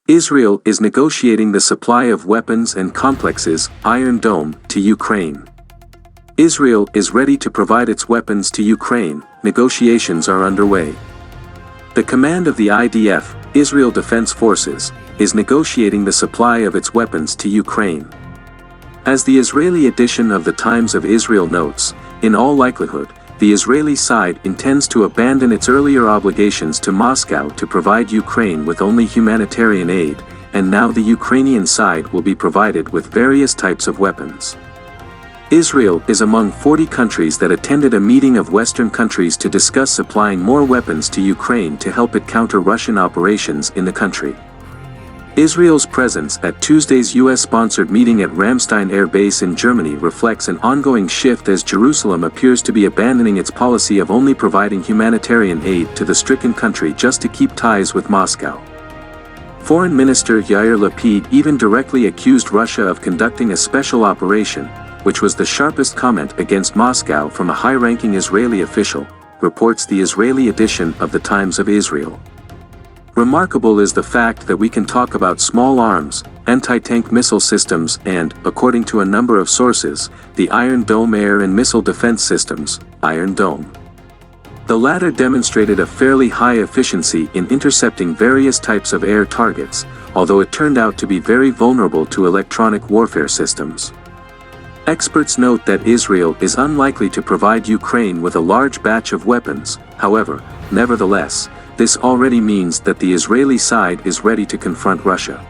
Israel is negotiating the supply of weapons and complexes, Iron Dome, to Ukraine. Israel is ready to provide its weapons to Ukraine. Negotiations are underway. The command of the IDF, Israel Defense Forces, is negotiating the supply of its weapons to Ukraine. As the Israeli edition of the Times of Israel notes, in all likelihood, the Israeli side intends to abandon its earlier obligations to Moscow to provide Ukraine with only humanitarian aid, and now the Ukrainian side will be provided with various types of weapons. Israel is among 40 countries that attended a meeting of Western countries to discuss supplying more weapons to Ukraine to help it counter Russian operations in the country. Israel's presence at Tuesday's US-sponsored meeting at Ramstein Air Base in Germany reflects an ongoing shift as Jerusalem appears to be abandoning its policy of only providing humanitarian aid to the stricken country just to keep ties with Moscow. Foreign Minister Yair Lapid even directly accused Russia of conducting a special operation, which was the sharpest comment against Moscow from a high-ranking Israeli official, reports the Israeli edition of the Times of Israel. Remarkable is the fact that we can talk about small arms, anti-tank missile systems and, according to a number of sources, the Iron Dome air and missile defense systems, Iron Dome. The latter demonstrated a fairly high efficiency in intercepting various types of air targets, although it turned out to be very vulnerable to electronic warfare systems. Experts note that Israel is unlikely to provide Ukraine with a large batch of weapons. However, nevertheless, this already means that the Israeli side is ready to confront Russia.